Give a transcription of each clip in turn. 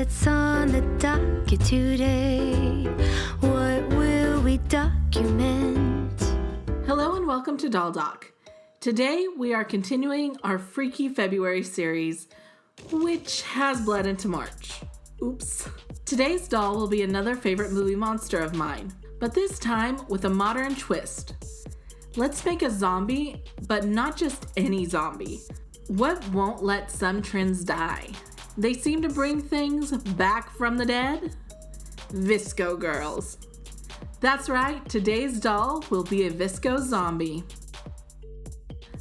What's on the docket today? What will we document? Hello and welcome to Doll Doc. Today we are continuing our Freaky February series, which has bled into March. Oops. Today's doll will be another favorite movie monster of mine, but this time with a modern twist. Let's make a zombie, but not just any zombie. What won't let some trends die? They seem to bring things back from the dead? VSCO girls. That's right, today's doll will be a VSCO Zombie.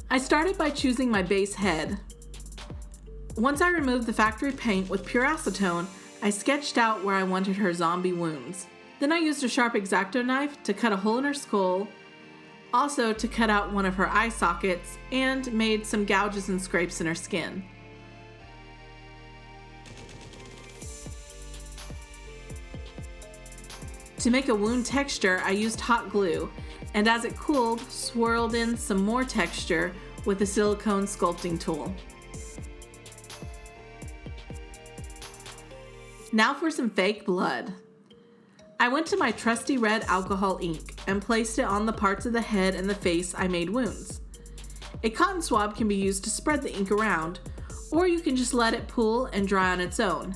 I started by choosing my base head. Once I removed the factory paint with pure acetone, I sketched out where I wanted her zombie wounds. Then I used a sharp X-Acto knife to cut a hole in her skull, also to cut out one of her eye sockets, and made some gouges and scrapes in her skin. To make a wound texture, I used hot glue, and as it cooled, swirled in some more texture with a silicone sculpting tool. Now for some fake blood. I went to my trusty red alcohol ink and placed it on the parts of the head and the face I made wounds. A cotton swab can be used to spread the ink around, or you can just let it pool and dry on its own.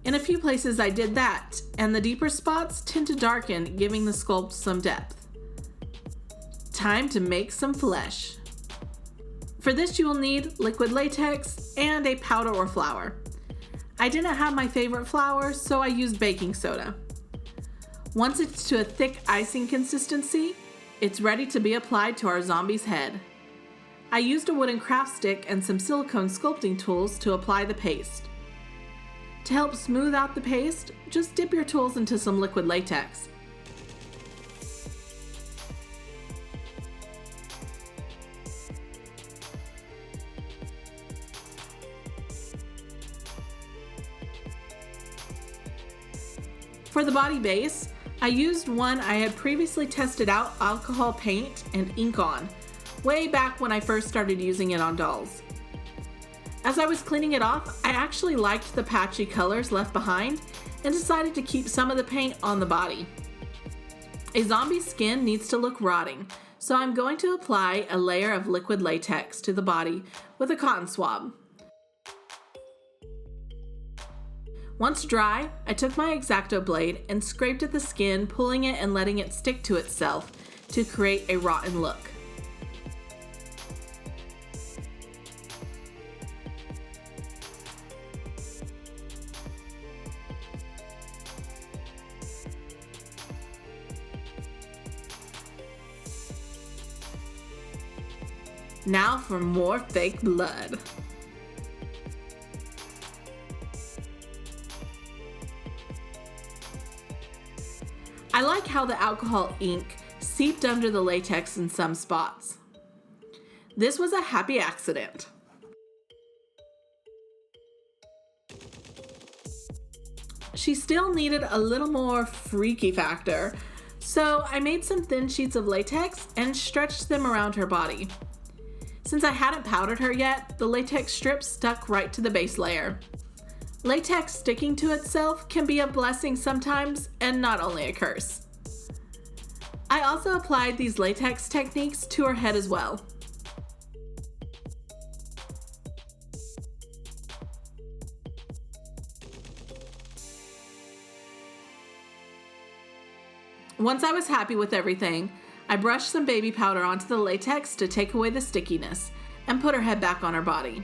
In a few places I did that, and the deeper spots tend to darken, giving the sculpt some depth. Time to make some flesh. For this you will need liquid latex and a powder or flour. I didn't have my favorite flour, so I used baking soda. Once it's to a thick icing consistency, it's ready to be applied to our zombie's head. I used a wooden craft stick and some silicone sculpting tools to apply the paste. To help smooth out the paste, just dip your tools into some liquid latex. For the body base, I used one I had previously tested out alcohol paint and ink on, way back when I first started using it on dolls. As I was cleaning it off, I actually liked the patchy colors left behind and decided to keep some of the paint on the body. A zombie's skin needs to look rotting, so I'm going to apply a layer of liquid latex to the body with a cotton swab. Once dry, I took my X-Acto blade and scraped at the skin, pulling it and letting it stick to itself to create a rotten look. Now for more fake blood. I like how the alcohol ink seeped under the latex in some spots. This was a happy accident. She still needed a little more freaky factor, so I made some thin sheets of latex and stretched them around her body. Since I hadn't powdered her yet, the latex strips stuck right to the base layer. Latex sticking to itself can be a blessing sometimes and not only a curse. I also applied these latex techniques to her head as well. Once I was happy with everything, I brushed some baby powder onto the latex to take away the stickiness and put her head back on her body.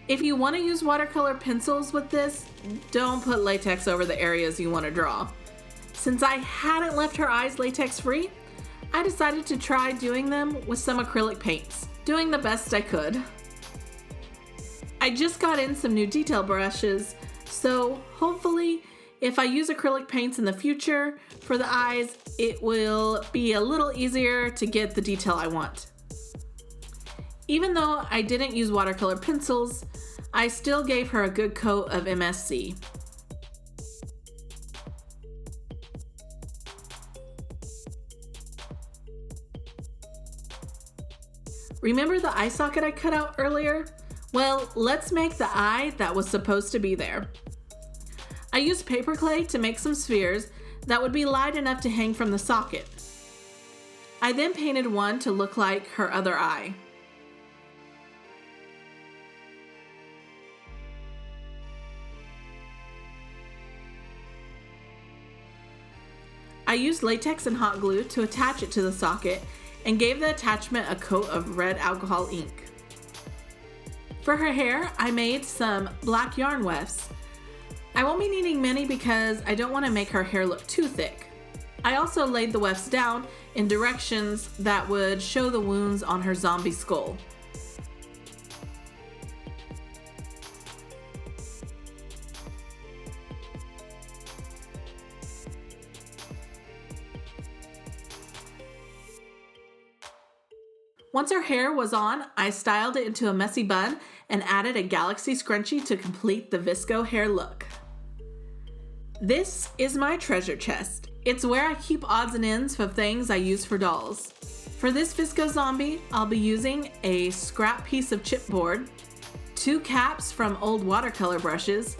If you want to use watercolor pencils with this, don't put latex over the areas you want to draw. Since I hadn't left her eyes latex free, I decided to try doing them with some acrylic paints, doing the best I could. I just got in some new detail brushes, so hopefully if I use acrylic paints in the future for the eyes, it will be a little easier to get the detail I want. Even though I didn't use watercolor pencils, I still gave her a good coat of MSC. Remember the eye socket I cut out earlier? Well, let's make the eye that was supposed to be there. I used paper clay to make some spheres that would be light enough to hang from the socket. I then painted one to look like her other eye. I used latex and hot glue to attach it to the socket and gave the attachment a coat of red alcohol ink. For her hair, I made some black yarn wefts. I won't be needing many because I don't want to make her hair look too thick. I also laid the wefts down in directions that would show the wounds on her zombie skull. Once her hair was on, I styled it into a messy bun and added a galaxy scrunchie to complete the VSCO hair look. This is my treasure chest. It's where I keep odds and ends of things I use for dolls. For this VSCO Zombie, I'll be using a scrap piece of chipboard, 2 caps from old watercolor brushes,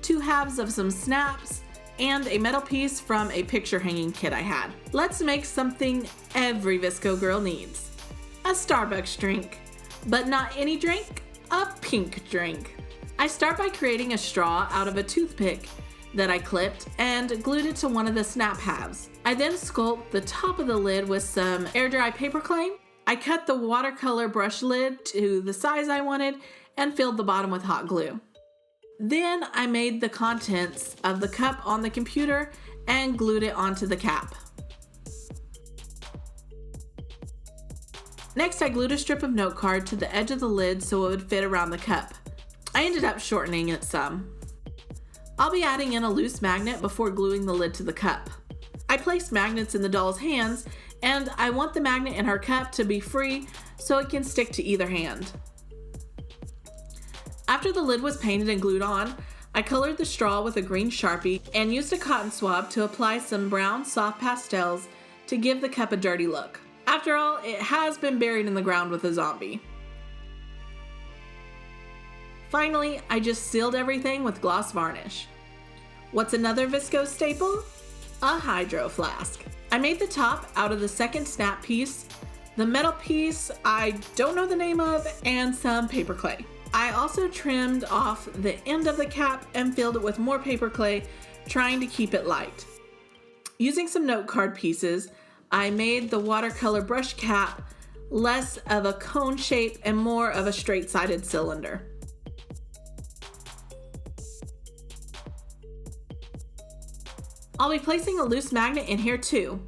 2 halves of some snaps, and a metal piece from a picture hanging kit I had. Let's make something every VSCO girl needs. A Starbucks drink, but not any drink, a pink drink. I start by creating a straw out of a toothpick that I clipped and glued it to one of the snap halves. I then sculpt the top of the lid with some air dry paper clay. I cut the watercolor brush lid to the size I wanted and filled the bottom with hot glue. Then I made the contents of the cup on the computer and glued it onto the cap. Next, I glued a strip of note card to the edge of the lid so it would fit around the cup. I ended up shortening it some. I'll be adding in a loose magnet before gluing the lid to the cup. I placed magnets in the doll's hands, and I want the magnet in her cup to be free so it can stick to either hand. After the lid was painted and glued on, I colored the straw with a green Sharpie and used a cotton swab to apply some brown soft pastels to give the cup a dirty look. After all, it has been buried in the ground with a zombie. Finally, I just sealed everything with gloss varnish. What's another VSCO staple? A hydro flask. I made the top out of the second snap piece, the metal piece I don't know the name of, and some paper clay. I also trimmed off the end of the cap and filled it with more paper clay, trying to keep it light. Using some note card pieces, I made the watercolor brush cap less of a cone shape and more of a straight-sided cylinder. I'll be placing a loose magnet in here too.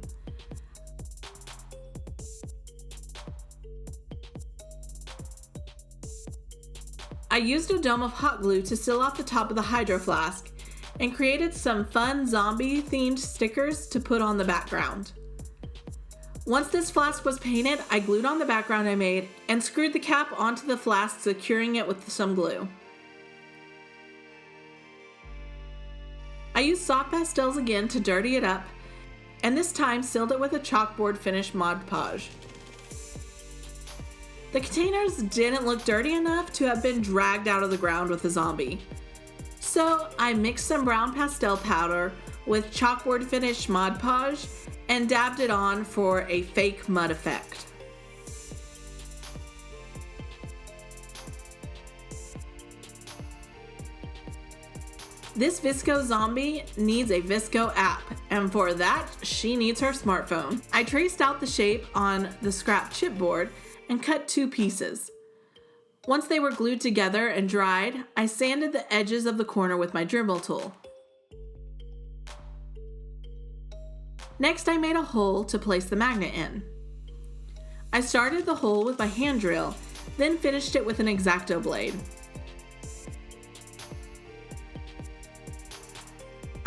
I used a dome of hot glue to seal off the top of the hydro flask and created some fun zombie-themed stickers to put on the background. Once this flask was painted, I glued on the background I made and screwed the cap onto the flask, securing it with some glue. I used soft pastels again to dirty it up, and this time sealed it with a chalkboard finish Mod Podge. The containers didn't look dirty enough to have been dragged out of the ground with a zombie. So I mixed some brown pastel powder with chalkboard finish Mod Podge and dabbed it on for a fake mud effect. This VSCO Zombie needs a VSCO app, and for that, she needs her smartphone. I traced out the shape on the scrap chipboard and cut 2 pieces. Once they were glued together and dried, I sanded the edges of the corner with my Dremel tool. Next, I made a hole to place the magnet in. I started the hole with my hand drill, then finished it with an X-Acto blade.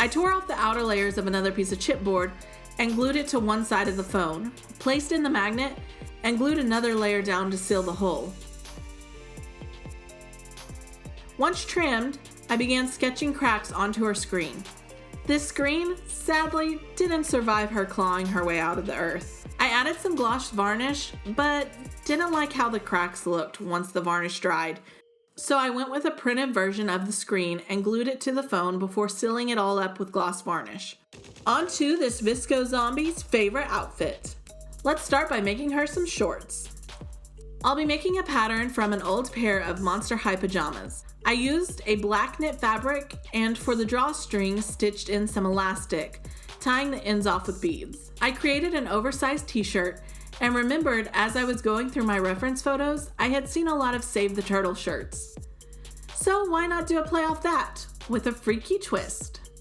I tore off the outer layers of another piece of chipboard and glued it to one side of the phone, placed in the magnet, and glued another layer down to seal the hole. Once trimmed, I began sketching cracks onto her screen. This screen, sadly, didn't survive her clawing her way out of the earth. I added some gloss varnish, but didn't like how the cracks looked once the varnish dried, So I went with a printed version of the screen and glued it to the phone before sealing it all up with gloss varnish. On to this VSCO Zombie's favorite outfit. Let's start by making her some shorts. I'll be making a pattern from an old pair of Monster High pajamas. I used a black knit fabric and for the drawstring stitched in some elastic, tying the ends off with beads. I created an oversized t-shirt and remembered as I was going through my reference photos, I had seen a lot of Save the Turtle shirts. So why not do a play off that with a freaky twist?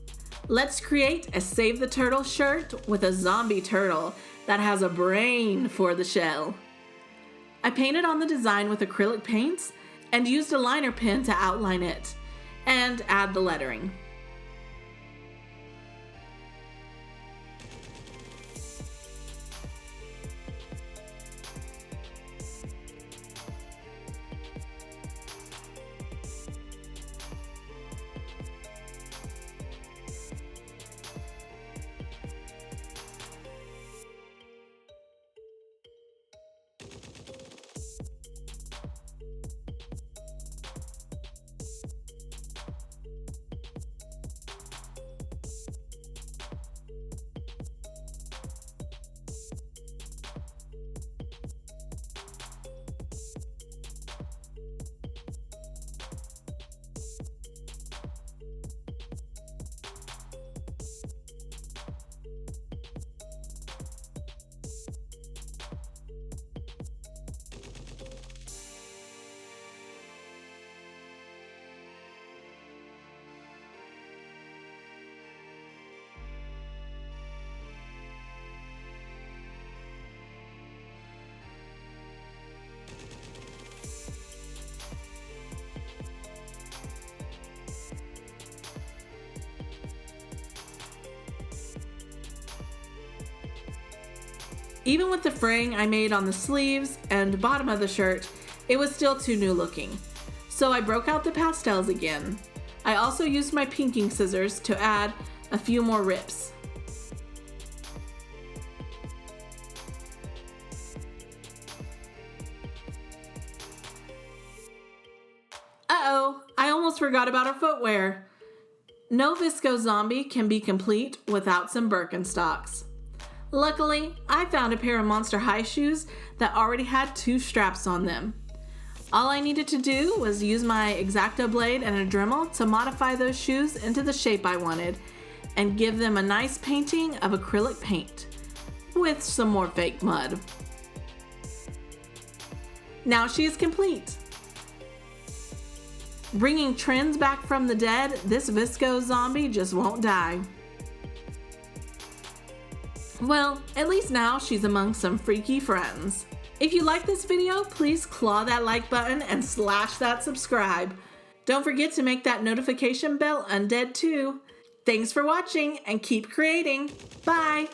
Let's create a Save the Turtle shirt with a zombie turtle that has a brain for the shell. I painted on the design with acrylic paints and used a liner pen to outline it and add the lettering. Even with the fraying I made on the sleeves and bottom of the shirt, it was still too new looking. So I broke out the pastels again. I also used my pinking scissors to add a few more rips. Uh-oh, I almost forgot about our footwear. No VSCO Zombie can be complete without some Birkenstocks. Luckily, I found a pair of Monster High shoes that already had 2 straps on them. All I needed to do was use my X-Acto blade and a Dremel to modify those shoes into the shape I wanted and give them a nice painting of acrylic paint with some more fake mud. Now she is complete. Bringing trends back from the dead, this VSCO Zombie just won't die. Well, at least now she's among some freaky friends. If you like this video, please claw that like button and slash that subscribe. Don't forget to make that notification bell undead too. Thanks for watching and keep creating. Bye!